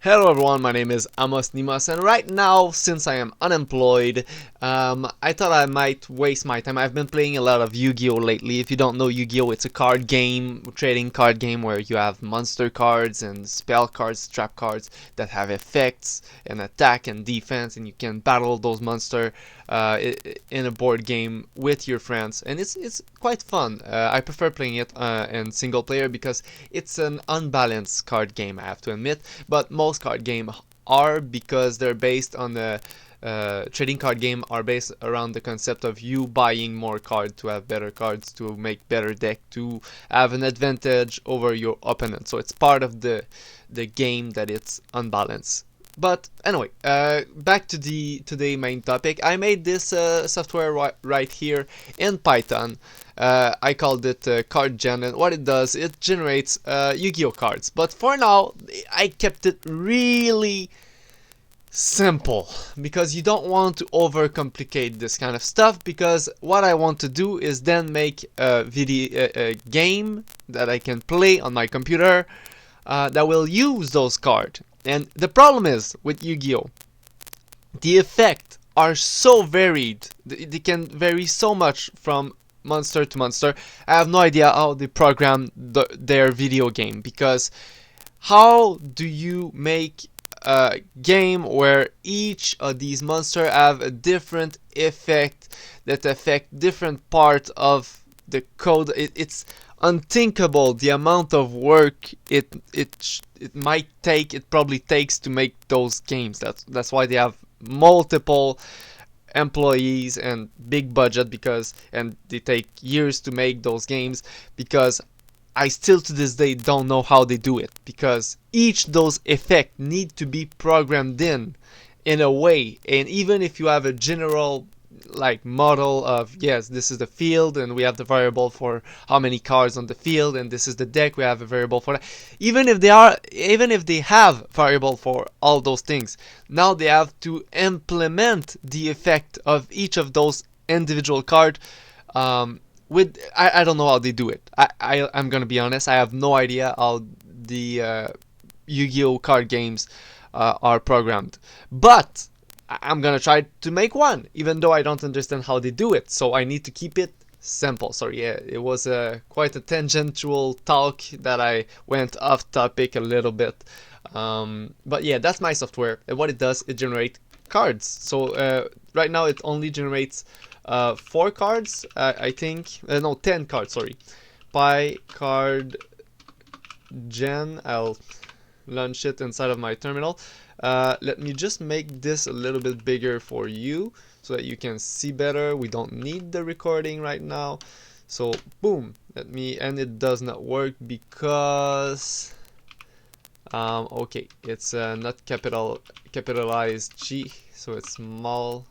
Hello everyone, my name is Amos Nimas, and right now, since I am unemployed, I thought I might waste my time. I've been playing a lot of Yu-Gi-Oh! Lately. If you don't know Yu-Gi-Oh! It's a card game, trading card game where you have monster cards and spell cards, trap cards that have effects and attack and defense, and you can battle those monsters in a board game with your friends, and it's quite fun. I prefer playing it in single player because it's an unbalanced card game, I have to admit, but most card games are, because they're based on the trading card game are based around the concept of you buying more cards to have better cards, to make better deck, to have an advantage over your opponent. So it's part of the game that it's unbalanced. But anyway, back to the today main topic. I made this software right here in Python. I called it CardGen, and what it does, it generates Yu-Gi-Oh cards. But for now, I kept it really simple because you don't want to overcomplicate this kind of stuff, because what I want to do is then make a video a game that I can play on my computer that will use those cards. And the problem is with Yu-Gi-Oh! The effects are so varied. They can vary so much from monster to monster. I have no idea how they program their video game, because how do you make a game where each of these monsters have a different effect that affect different parts of the code? It's unthinkable the amount of work it might take. It probably takes to make those games. That's why they have multiple employees and big budget, because and they take years to make those games, because I still to this day don't know how they do it, because each those effects need to be programmed in a way. And even if you have a general like model of, yes, this is the field and we have the variable for how many cards on the field, and this is the deck, we have a variable for that. Even if they have variable for all those things, now they have to implement the effect of each of those individual card. With I don't know how they do it. I'm gonna be honest, I have no idea how the Yu-Gi-Oh card games are programmed, but I'm gonna try to make one, even though I don't understand how they do it. So I need to keep it simple. So yeah, it was quite a tangential talk that I went off topic a little bit. But yeah, that's my software. And what it does, it generates cards. So right now it only generates 4 cards, I think. No, 10 cards, sorry. By card gen, I'll launch it inside of my terminal. Let me just make this a little bit bigger for you so that you can see better. We don't need the recording right now. So boom, and it does not work because okay, it's not capitalized G, so it's small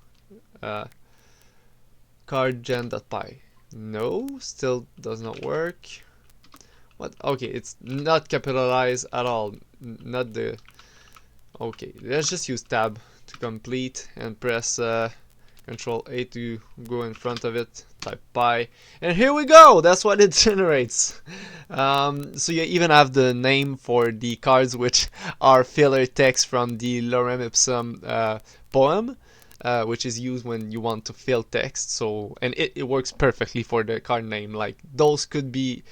cardgen.py. No, still does not work. What? Okay, it's not capitalized at all. Not the. Okay, let's just use tab to complete and press Control A to go in front of it. Type pi, and here we go. That's what it generates. So you even have the name for the cards, which are filler text from the Lorem Ipsum poem. Which is used when you want to fill text. So, and it works perfectly for the card name. Like those could be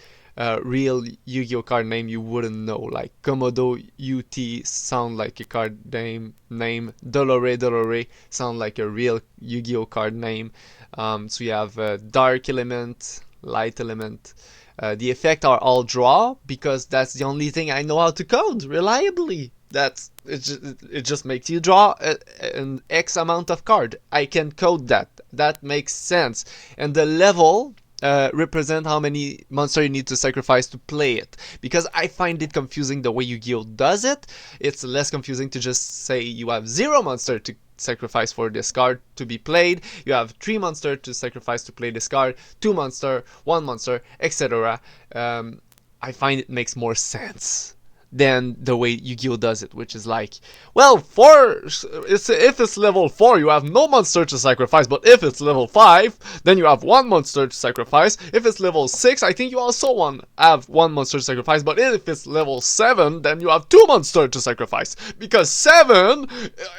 real Yu-Gi-Oh card name you wouldn't know. Like Komodo UT sound like a card name. Dolore sound like a real Yu-Gi-Oh card name. So you have dark element, light element. The effect are all draw, because that's the only thing I know how to code reliably. It just makes you draw an X amount of card. I can code that. That makes sense. And the level represent how many monster you need to sacrifice to play it. Because I find it confusing the way Yu-Gi-Oh does it. It's less confusing to just say you have 0 monster to sacrifice for this card to be played. You have 3 monster to sacrifice to play this card, 2 monster, 1 monster, etc. I find it makes more sense. than the way Yu-Gi-Oh does it, which is like, well, if it's level 4, you have no monster to sacrifice, but if it's level 5, then you have one monster to sacrifice. If it's level 6, I think you also have one monster to sacrifice, but if it's level 7, then you have two monsters to sacrifice. Because 7,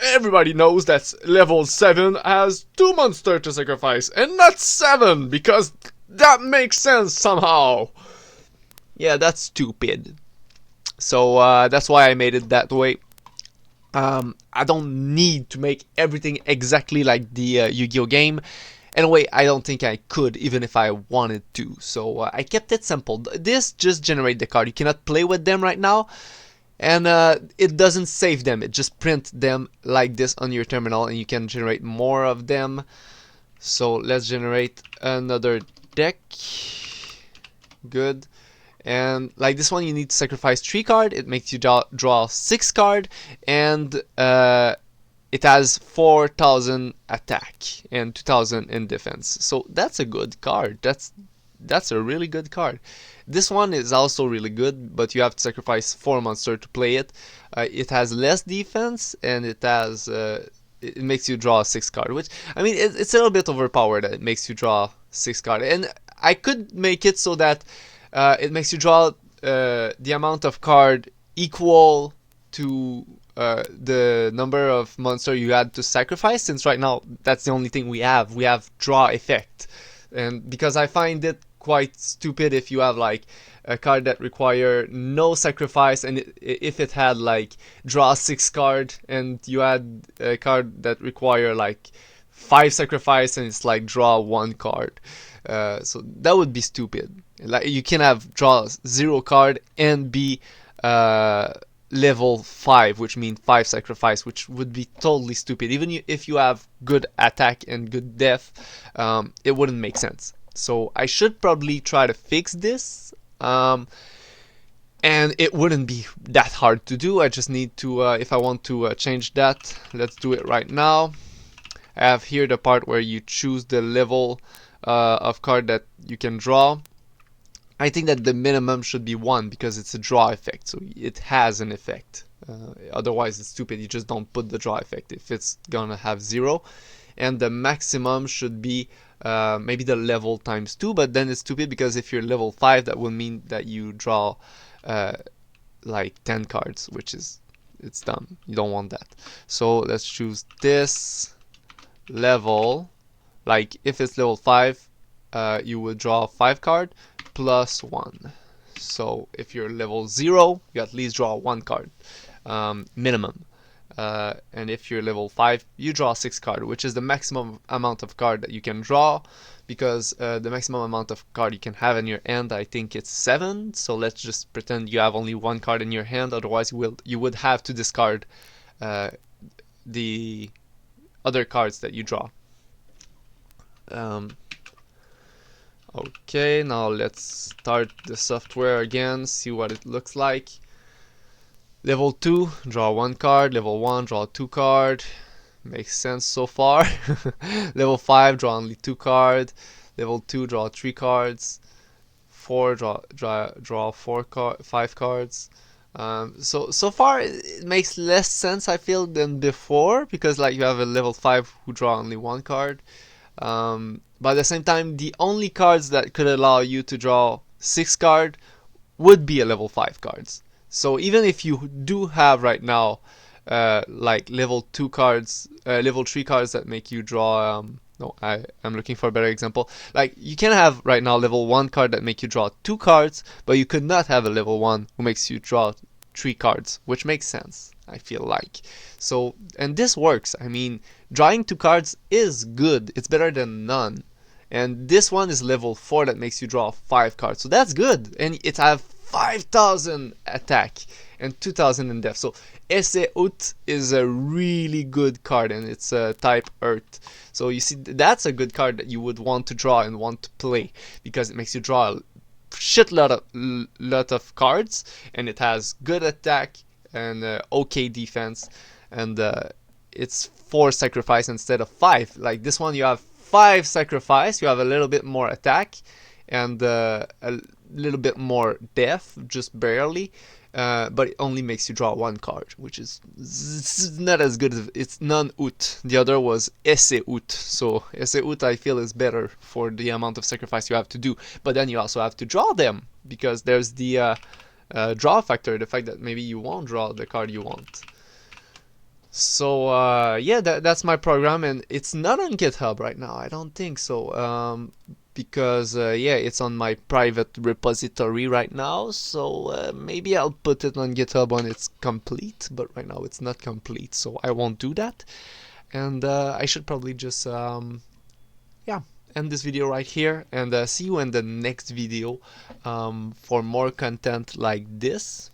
everybody knows that level 7 has two monsters to sacrifice, and not 7, because that makes sense somehow. Yeah, that's stupid. So that's why I made it that way. I don't need to make everything exactly like the Yu-Gi-Oh game. Anyway, I don't think I could, even if I wanted to. So I kept it simple. This just generates the card. You cannot play with them right now. And it doesn't save them. It just prints them like this on your terminal. And you can generate more of them. So let's generate another deck. Good. And like this one, you need to sacrifice 3 cards. It makes you draw 6 cards, and it has 4,000 attack and 2,000 in defense. So that's a good card. That's a really good card. This one is also really good, but you have to sacrifice 4 monsters to play it. It has less defense, and it has it makes you draw 6 cards. Which, I mean, it's a little bit overpowered. That it makes you draw 6 cards, and I could make it so that it makes you draw the amount of card equal to the number of monster you had to sacrifice, since right now that's the only thing we have. We have draw effect. And because I find it quite stupid if you have like a card that require no sacrifice, and if it had like draw 6 card, and you had a card that require like 5 sacrifice and it's like draw 1 card. So that would be stupid. Like you can have draw 0 card and be level 5, which means 5 sacrifice, which would be totally stupid. Even if you have good attack and good def, it wouldn't make sense. So I should probably try to fix this, and it wouldn't be that hard to do. I just need to, if I want to change that, let's do it right now. I have here the part where you choose the level of card that you can draw. I think that the minimum should be 1 because it's a draw effect, so it has an effect. Otherwise it's stupid, you just don't put the draw effect if it's gonna have 0. And the maximum should be maybe the level times 2, but then it's stupid because if you're level 5, that will mean that you draw like 10 cards, which is, it's dumb. You don't want that. So let's choose this level. Like if it's level 5, you would draw 5 cards plus 1. So if you're level 0, you at least draw 1 card minimum. And if you're level 5, you draw 6 cards, which is the maximum amount of card that you can draw, because the maximum amount of card you can have in your hand, I think it's 7. So let's just pretend you have only 1 card in your hand. Otherwise you would have to discard the other cards that you draw. Okay, now let's start the software again, see what it looks like. Level 2, draw 1 card. Level 1, draw 2 card. Makes sense so far. Level 5, draw only 2 card. Level 2, draw 3 cards. 4, draw 5 cards. So far it makes less sense, I feel, than before, because like you have a level 5 who draw only 1 card. But at the same time, the only cards that could allow you to draw 6 cards would be a level 5 cards. So even if you do have right now like level 2 cards, level 3 cards that make you draw, no, I'm looking for a better example. Like you can have right now level 1 card that make you draw 2 cards, but you could not have a level 1 who makes you draw 3 cards, which makes sense, I feel like. So, and this works. I mean, drawing 2 cards is good. It's better than none. And this one is level 4 that makes you draw 5 cards. So that's good. And it has 5,000 attack and 2,000 in def. So Ese Ut is a really good card, and it's type Earth. So you see, that's a good card that you would want to draw and want to play, because it makes you draw a lot of cards, and it has good attack and okay defense, and it's 4 sacrifice instead of 5. Like this one, you have 5 sacrifice, you have a little bit more attack and a little bit more def, just barely, but it only makes you draw one card, which is not as good as it's non-ut. The other was esse-ut, so esse-ut I feel is better for the amount of sacrifice you have to do, but then you also have to draw them, because there's the draw factor, the fact that maybe you won't draw the card you want. So yeah, that's my program, and it's not on GitHub right now. I don't think so, because yeah, it's on my private repository right now. So maybe I'll put it on GitHub when it's complete, but right now it's not complete, so I won't do that. And I should probably just yeah, end this video right here, and see you in the next video for more content like this,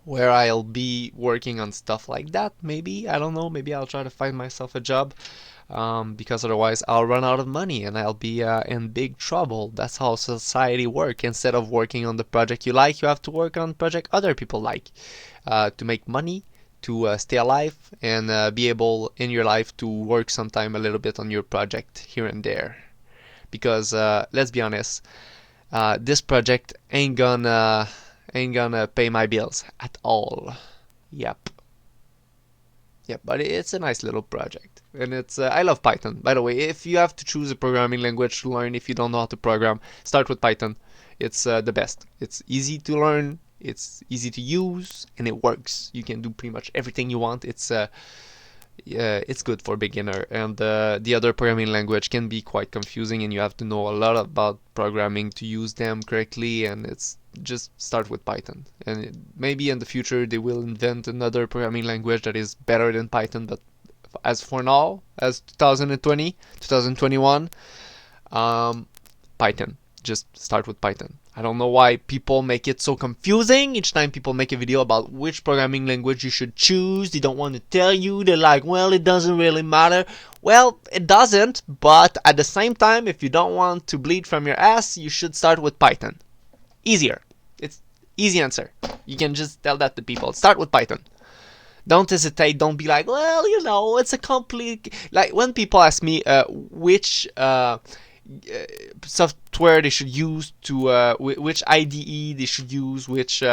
where I'll be working on stuff like that. Maybe, I don't know, maybe I'll try to find myself a job, because otherwise I'll run out of money and I'll be in big trouble. That's how society works. Instead of working on the project you like, you have to work on project other people like, to make money, to stay alive, and be able in your life to work sometime a little bit on your project here and there. Because let's be honest, this project ain't gonna pay my bills at all. Yep, but it's a nice little project, and it's I love Python. By the way, if you have to choose a programming language to learn, if you don't know how to program, start with Python. It's the best. It's easy to learn, it's easy to use, and it works. You can do pretty much everything you want. It's good for beginner, and the other programming language can be quite confusing, and you have to know a lot about programming to use them correctly, and it's just start with Python. And maybe in the future they will invent another programming language that is better than Python, but as for now, as 2021, Python. Just start with Python. I don't know why people make it so confusing. Each time people make a video about which programming language you should choose, they don't want to tell you. They're like, well, it doesn't really matter. Well, it doesn't, but at the same time, if you don't want to bleed from your ass, you should start with Python. Easier. It's easy answer. You can just tell that to people. Start with Python. Don't hesitate. Don't be like, well, you know, it's a complete... Like, when people ask me which... software they should use to which IDE they should use, which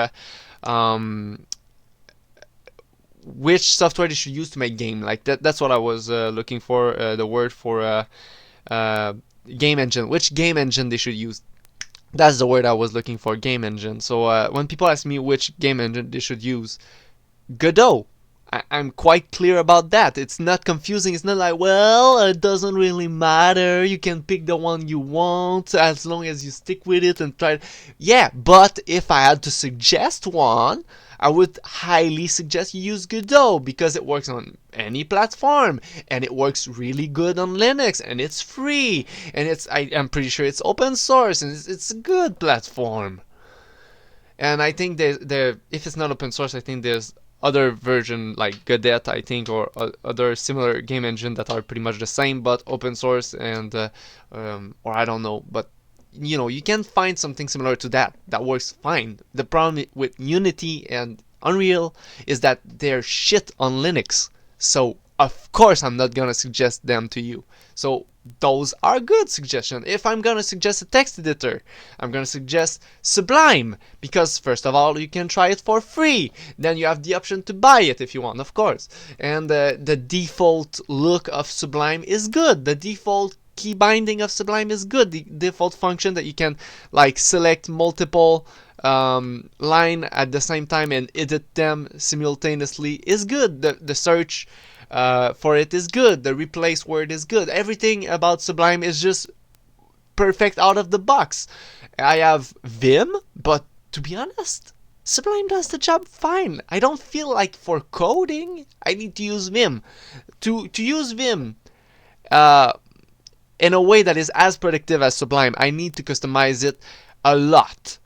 software they should use to make game, like that's what I was looking for, the word for game engine, which game engine they should use. That's the word I was looking for, game engine. So when people ask me which game engine they should use, Godot. I'm quite clear about that. It's not confusing. It's not like, well, it doesn't really matter. You can pick the one you want as long as you stick with it and try. Yeah, but if I had to suggest one, I would highly suggest you use Godot, because it works on any platform, and it works really good on Linux, and it's free, and I'm pretty sure it's open source, and it's a good platform. And I think if it's not open source, I think there's other version like Godot, I think, or other similar game engine that are pretty much the same but open source, and or I don't know, but you know, you can find something similar to that works fine. The problem with Unity and Unreal is that they're shit on Linux, so of course I'm not gonna suggest them to you. So those are good suggestions. If I'm gonna suggest a text editor, I'm gonna suggest Sublime, because first of all, you can try it for free. Then you have the option to buy it if you want, of course. And the default look of Sublime is good. The default key binding of Sublime is good. The default function that you can like select multiple line at the same time and edit them simultaneously is good. The search for it is good. The replace word is good. Everything about Sublime is just perfect out of the box. I have Vim, but to be honest, Sublime does the job fine. I don't feel like for coding I need to use Vim. To use Vim in a way that is as productive as Sublime, I need to customize it a lot.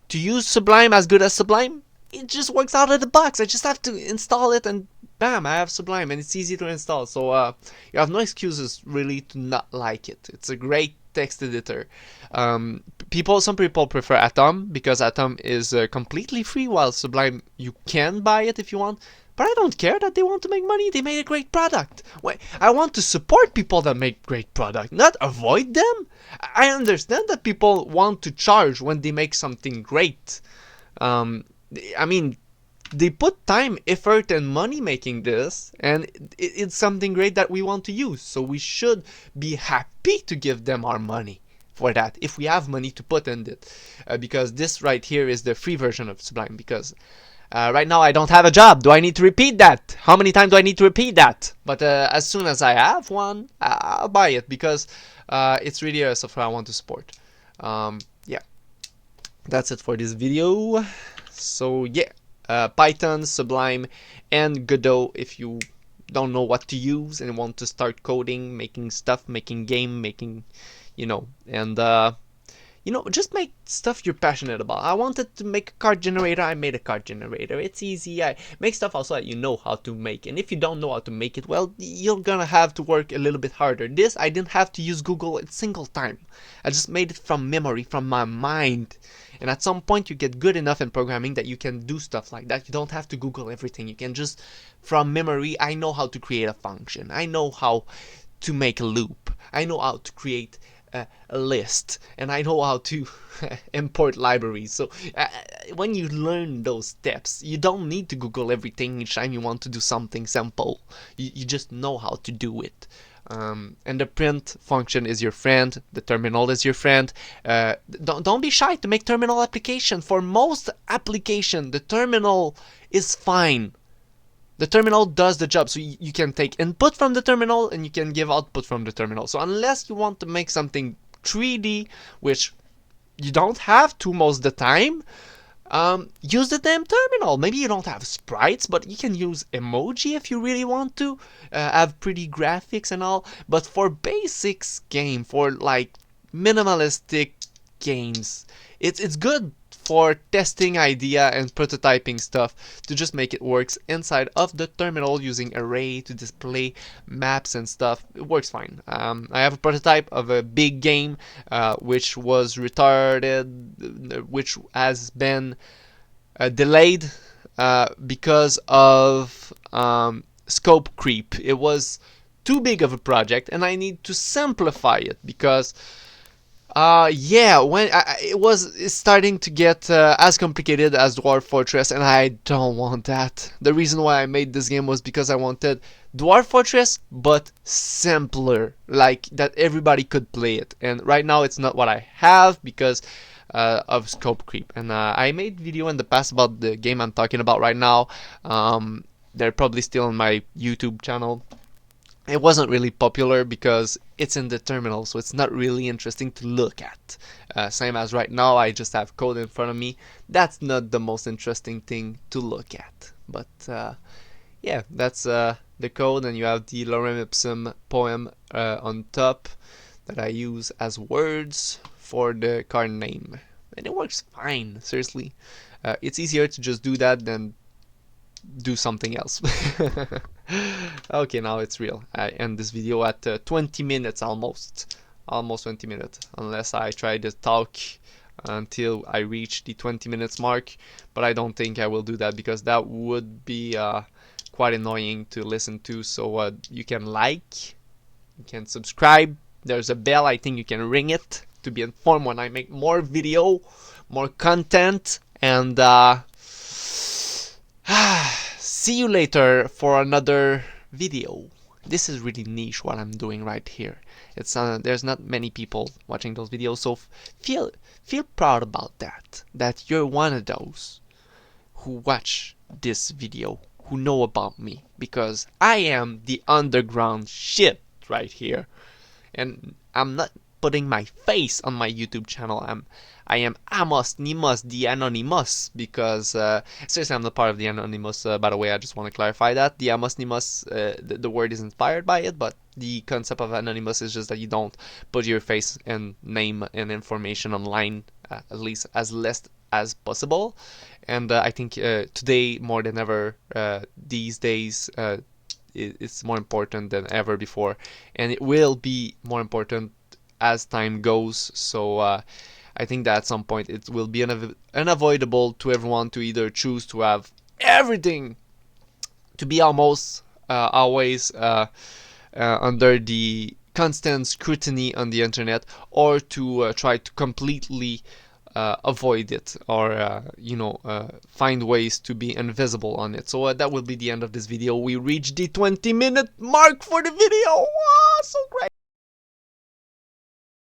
To use Sublime as good as Sublime, it just works out of the box. I just have to install it and bam, I have Sublime, and it's easy to install. So you have no excuses really to not like it. It's a great text editor. Some people prefer Atom because Atom is completely free, while Sublime you can buy it if you want. But I don't care that they want to make money. They made a great product. Wait, I want to support people that make great product, not avoid them. I understand that people want to charge when they make something great. I mean, they put time, effort, and money making this, and it's something great that we want to use. So we should be happy to give them our money for that, if we have money to put in it. Because this right here is the free version of Sublime. Because right now I don't have a job. Do I need to repeat that? How many times do I need to repeat that? But as soon as I have one, I'll buy it, because it's really a software I want to support. Yeah, that's it for this video. So yeah, Python, Sublime, and Godot if you don't know what to use and want to start coding, making stuff, making game, making, and just make stuff you're passionate about. I wanted to make a card generator. I made a card generator. It's easy. I make stuff also that you know how to make. And if you don't know how to make it, well, you're gonna have to work a little bit harder. This, I didn't have to use Google a single time. I just made it from memory, from my mind. And at some point you get good enough in programming that you can do stuff like that. You don't have to Google everything. You can just, from memory, I know how to create a function. I know how to make a loop. I know how to create a list, and I know how to import libraries. So when you learn those steps, you don't need to Google everything each time you want to do something simple. You just know how to do it. And the print function is your friend. The terminal is your friend. Don't be shy to make terminal application. For most application, the terminal is fine. The terminal does the job, so you can take input from the terminal and you can give output from the terminal. So unless you want to make something 3D, which you don't have to most of the time, use the damn terminal. Maybe you don't have sprites, but you can use emoji if you really want to, have pretty graphics and all. But for basics game, for like minimalistic games, it's good for testing idea and prototyping stuff to just make it works inside of the terminal using array to display maps and stuff. It works fine. I have a prototype of a big game which was retarded, which has been delayed because of scope creep. It was too big of a project and I need to simplify it because yeah, when it's starting to get as complicated as Dwarf Fortress, and I don't want that. The reason why I made this game was because I wanted Dwarf Fortress, but simpler, like that everybody could play it. And right now it's not what I have because of scope creep. And I made video in the past about the game I'm talking about right now. They're probably still on my YouTube channel. It wasn't really popular because it's in the terminal, so it's not really interesting to look at. Same as right now, I just have code in front of me. That's not the most interesting thing to look at. But yeah, that's the code, and you have the Lorem Ipsum poem on top that I use as words for the card name. And it works fine, seriously. It's easier to just do that than do something else. Okay, now it's real. I end this video at 20 minutes almost 20 minutes, unless I try to talk until I reach the 20 minutes mark, but I don't think I will do that because that would be quite annoying to listen to. So you can like, you can subscribe, there's a bell, I think you can ring it to be informed when I make more video, more content, and see you later for another video. This is really niche what I'm doing right here. It's there's not many people watching those videos, so feel proud about that you're one of those who watch this video, who know about me, because I am the underground shit right here, and I'm not putting my face on my YouTube channel. I am Amos Nimus the Anonymous, because seriously, I'm not part of the Anonymous, by the way. I just want to clarify that the Amos Nimus, the word is inspired by it, but the concept of Anonymous is just that you don't put your face and name and information online, at least as less as possible. And I think today more than ever, these days, it's more important than ever before, and it will be more important as time goes. So I think that at some point it will be unavoidable to everyone to either choose to have everything to be almost always under the constant scrutiny on the internet, or to try to completely avoid it or find ways to be invisible on it. So that will be the end of this video. We reached the 20-minute mark for the video. Wow, so great.